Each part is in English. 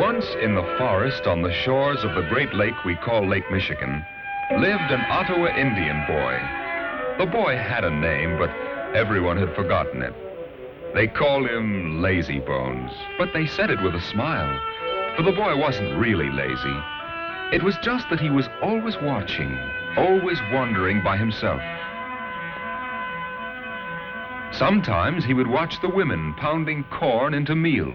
Once in the forest on the shores of the great lake we call Lake Michigan lived an Ottawa Indian boy. The boy had a name, but everyone had forgotten it. They called him Lazy Bones, but they said it with a smile, for the boy wasn't really lazy. It was just that he was always watching, always wandering by himself. Sometimes he would watch the women pounding corn into meal.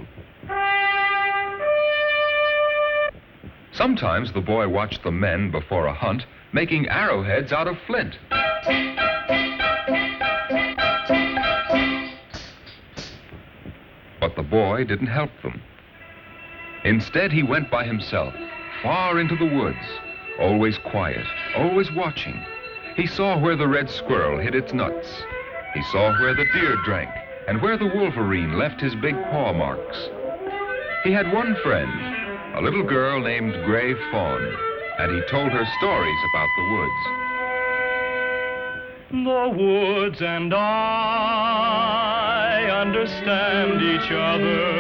Sometimes the boy watched the men before a hunt making arrowheads out of flint. But the boy didn't help them. Instead, he went by himself, far into the woods, always quiet, always watching. He saw where the red squirrel hid its nuts. He saw where the deer drank and where the wolverine left his big paw marks. He had one friend, a little girl named Gray Fawn, and he told her stories about the woods. The woods and I understand each other.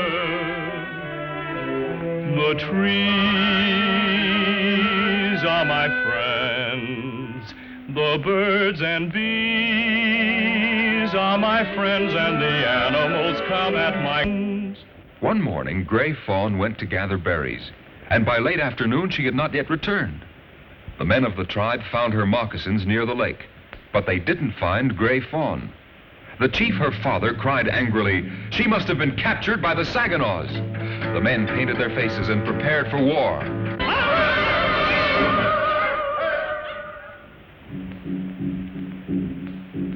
The trees are my friends. The birds and bees are my friends, and the animals come at my... One morning, Gray Fawn went to gather berries, and by late afternoon she had not yet returned. The men of the tribe found her moccasins near the lake, but they didn't find Gray Fawn. The chief, her father, cried angrily, "She must have been captured by the Saginaws." The men painted their faces and prepared for war.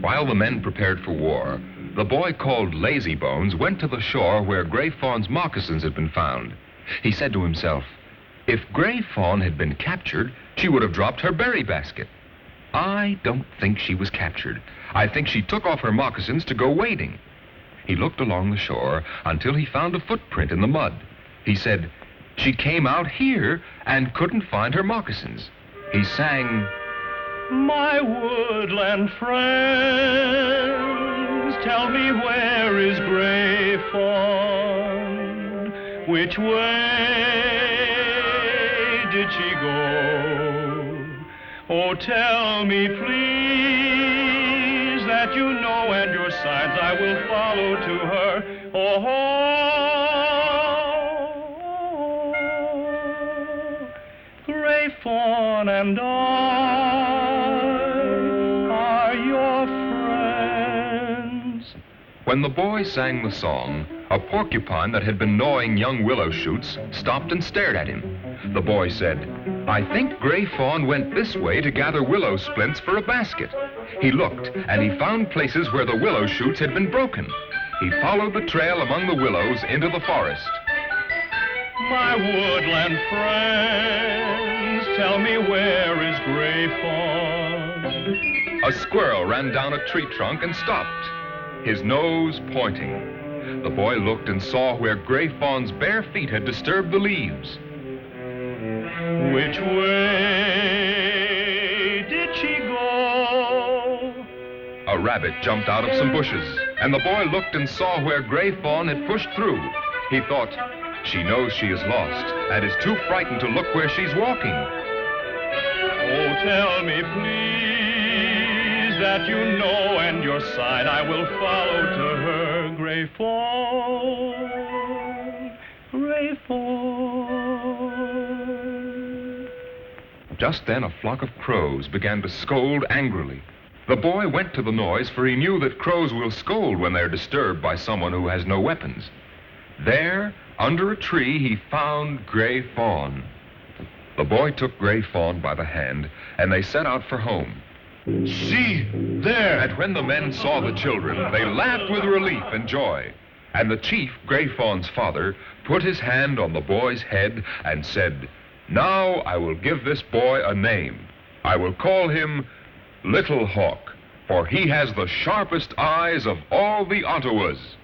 While the men prepared for war, the boy called Lazy Bones went to the shore where Gray Fawn's moccasins had been found. He said to himself, if Gray Fawn had been captured, she would have dropped her berry basket. I don't think she was captured. I think she took off her moccasins to go wading. He looked along the shore until he found a footprint in the mud. He said, she came out here and couldn't find her moccasins. He sang, my woodland friends, tell me where is Gray Fawn? Which way did she go? Oh, tell me, please, that you know and your signs I will follow to her. Oh, Gray Fawn and I are your friends. When the boy sang the song, a porcupine that had been gnawing young willow shoots stopped and stared at him. The boy said, I think Gray Fawn went this way to gather willow splints for a basket. He looked, and he found places where the willow shoots had been broken. He followed the trail among the willows into the forest. My woodland friends, tell me where is Gray Fawn? A squirrel ran down a tree trunk and stopped, his nose pointing. The boy looked and saw where Gray Fawn's bare feet had disturbed the leaves. Which way did she go? A rabbit jumped out of some bushes, and the boy looked and saw where Gray Fawn had pushed through. He thought, she knows she is lost and is too frightened to look where she's walking. Oh, tell me, please, that you know and your sign I will follow to her. Gray Fawn, Gray Fawn. Just then a flock of crows began to scold angrily. The boy went to the noise, for he knew that crows will scold when they're disturbed by someone who has no weapons. There, under a tree, he found Gray Fawn. The boy took Gray Fawn by the hand, and they set out for home. See, there! And when the men saw the children, they laughed with relief and joy. And the chief, Gray Fawn's father, put his hand on the boy's head and said, now I will give this boy a name. I will call him Little Hawk, for he has the sharpest eyes of all the Ottawas.